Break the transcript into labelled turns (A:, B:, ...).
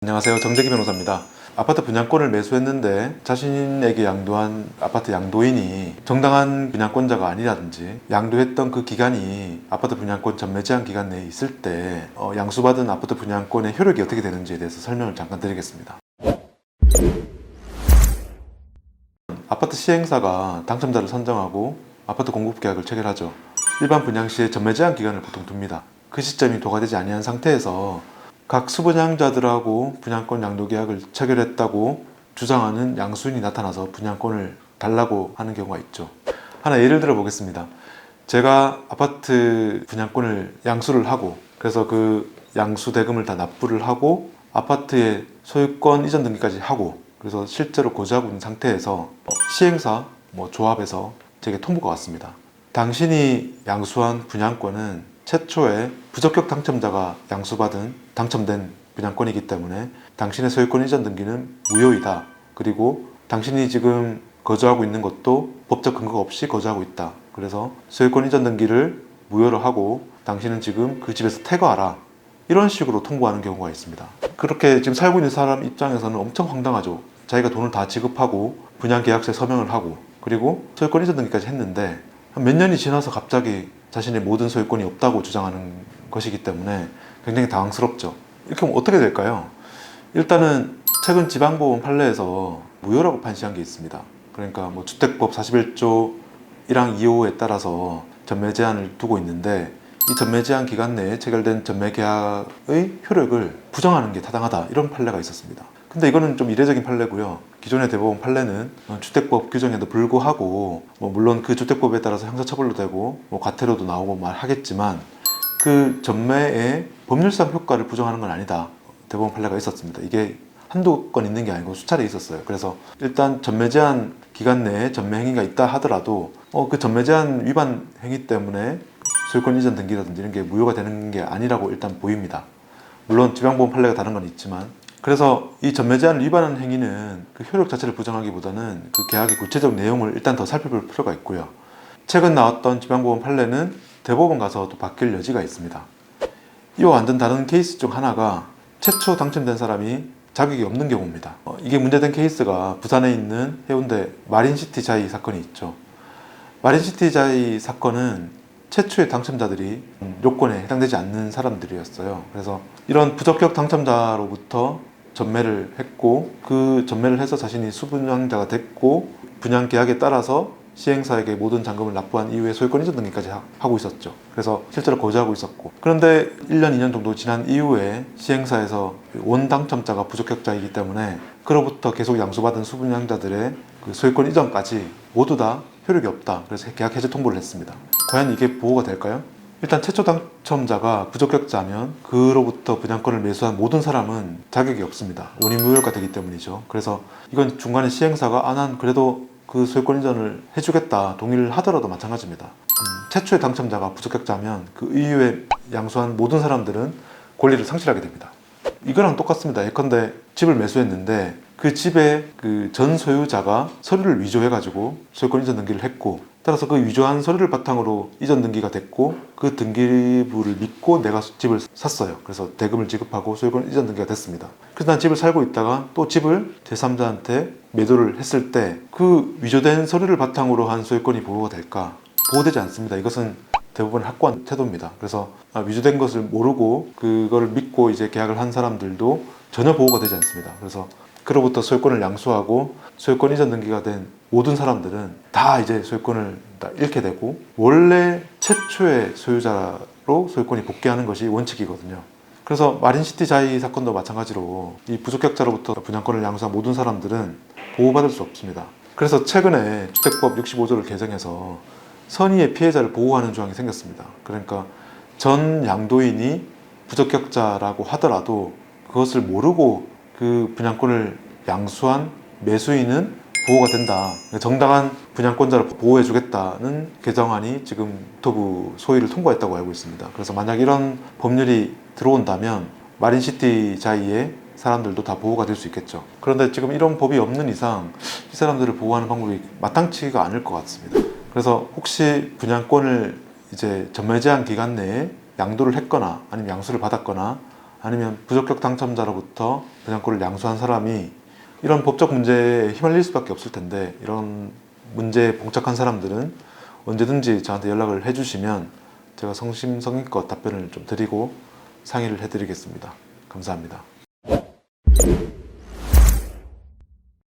A: 안녕하세요. 정재기 변호사입니다. 아파트 분양권을 매수했는데 자신에게 양도한 아파트 양도인이 정당한 분양권자가 아니라든지 양도했던 그 기간이 아파트 분양권 전매 제한 기간 내에 있을 때 양수받은 아파트 분양권의 효력이 어떻게 되는지에 대해서 설명을 잠깐 드리겠습니다. 아파트 시행사가 당첨자를 선정하고 아파트 공급 계약을 체결하죠. 일반 분양 시에 전매 제한 기간을 보통 둡니다. 그 시점이 도과되지 아니한 상태에서 각 수분양자들하고 분양권 양도 계약을 체결했다고 주장하는 양수인이 나타나서 분양권을 달라고 하는 경우가 있죠. 하나 예를 들어 보겠습니다. 제가 아파트 분양권을 양수를 하고 그래서 그 양수 대금을 다 납부를 하고 아파트의 소유권 이전 등기까지 하고 그래서 실제로 거주하고 있는 상태에서 시행사 조합에서 제게 통보가 왔습니다. 당신이 양수한 분양권은 최초에 부적격 당첨자가 당첨된 분양권이기 때문에 당신의 소유권 이전 등기는 무효이다. 그리고 당신이 지금 거주하고 있는 것도 법적 근거가 없이 거주하고 있다. 그래서 소유권 이전 등기를 무효로 하고 당신은 지금 그 집에서 퇴거하라. 이런 식으로 통보하는 경우가 있습니다. 그렇게 지금 살고 있는 사람 입장에서는 엄청 황당하죠. 자기가 돈을 다 지급하고 분양계약서에 서명을 하고 그리고 소유권 이전 등기까지 했는데 몇 년이 지나서 갑자기 자신의 모든 소유권이 없다고 주장하는 것이기 때문에 굉장히 당황스럽죠. 이렇게 하면 어떻게 될까요? 일단은 최근 지방법원 판례에서 무효라고 판시한 게 있습니다. 그러니까 주택법 41조 1항 2호에 따라서 전매 제한을 두고 있는데 이 전매 제한 기간 내에 체결된 전매 계약의 효력을 부정하는 게 타당하다 이런 판례가 있었습니다. 근데 이거는 좀 이례적인 판례고요. 기존의 대법원 판례는 주택법 규정에도 불구하고 물론 그 주택법에 따라서 형사처벌도 되고 과태료도 나오고 말하겠지만 그 전매의 법률상 효과를 부정하는 건 아니다. 대법원 판례가 있었습니다. 이게 한두 건 있는 게 아니고 수차례 있었어요. 그래서 일단 전매 제한 기간 내에 전매 행위가 있다 하더라도 그 전매 제한 위반 행위 때문에 소유권 이전 등기라든지 이런 게 무효가 되는 게 아니라고 일단 보입니다. 물론 지방법원 판례가 다른 건 있지만 그래서 이 전매 제한을 위반한 행위는 그 효력 자체를 부정하기보다는 그 계약의 구체적 내용을 일단 더 살펴볼 필요가 있고요. 최근 나왔던 지방법원 판례는 대법원 가서 또 바뀔 여지가 있습니다. 이와 완전 다른 케이스 중 하나가 최초 당첨된 사람이 자격이 없는 경우입니다. 이게 문제된 케이스가 부산에 있는 해운대 마린시티 자이 사건이 있죠. 마린시티 자이 사건은 최초의 당첨자들이 요건에 해당되지 않는 사람들이었어요. 그래서 이런 부적격 당첨자로부터 전매를 했고 그 전매를 해서 자신이 수분양자가 됐고 분양 계약에 따라서 시행사에게 모든 잔금을 납부한 이후에 소유권 이전 등기까지 하고 있었죠. 그래서 실제로 거주하고 있었고 그런데 1년, 2년 정도 지난 이후에 시행사에서 원 당첨자가 부적격자이기 때문에 그로부터 계속 양수받은 수분양자들의 그 소유권 이전까지 모두 다 효력이 없다. 그래서 계약 해제 통보를 했습니다. 과연 이게 보호가 될까요? 일단 최초 당첨자가 부적격자면 그로부터 분양권을 매수한 모든 사람은 자격이 없습니다. 원인 무효가 되기 때문이죠. 그래서 이건 중간에 시행사가 난 그래도 그 소유권 이전을 해주겠다 동의를 하더라도 마찬가지입니다. 최초의 당첨자가 부적격자면 그 이후에 양수한 모든 사람들은 권리를 상실하게 됩니다. 이거랑 똑같습니다. 예컨대 집을 매수했는데 그 집의 그 전 소유자가 서류를 위조해가지고 소유권 이전 등기를 했고 따라서 그 위조한 서류를 바탕으로 이전 등기가 됐고 그 등기부를 믿고 내가 집을 샀어요. 그래서 대금을 지급하고 소유권 이전 등기가 됐습니다. 그래서 난 집을 살고 있다가 또 집을 제3자한테 매도를 했을 때 그 위조된 서류를 바탕으로 한 소유권이 보호가 될까? 보호되지 않습니다. 이것은 대부분 확고한 태도입니다. 그래서 위조된 것을 모르고 그거를 믿고 이제 계약을 한 사람들도 전혀 보호가 되지 않습니다. 그래서 그로부터 소유권을 양수하고 소유권 이전 등기가 된 모든 사람들은 다 이제 소유권을 다 잃게 되고 원래 최초의 소유자로 소유권이 복귀하는 것이 원칙이거든요. 그래서 마린시티 자이 사건도 마찬가지로 이 부적격자로부터 분양권을 양수한 모든 사람들은 보호받을 수 없습니다. 그래서 최근에 주택법 65조를 개정해서 선의의 피해자를 보호하는 조항이 생겼습니다. 그러니까 전 양도인이 부적격자라고 하더라도 그것을 모르고 그 분양권을 양수한 매수인은 보호가 된다. 정당한 분양권자를 보호해주겠다는 개정안이 지금 국토부 소위를 통과했다고 알고 있습니다. 그래서 만약 이런 법률이 들어온다면 마린시티 자이의 사람들도 다 보호가 될 수 있겠죠. 그런데 지금 이런 법이 없는 이상 이 사람들을 보호하는 방법이 마땅치가 않을 것 같습니다. 그래서 혹시 분양권을 이제 전매 제한 기간 내에 양도를 했거나 아니면 양수를 받았거나 아니면 부적격 당첨자로부터 분양권을 양수한 사람이 이런 법적 문제에 휘말릴 수밖에 없을 텐데, 이런 문제에 봉착한 사람들은 언제든지 저한테 연락을 해주시면 제가 성심성의껏 답변을 좀 드리고 상의를 해드리겠습니다. 감사합니다.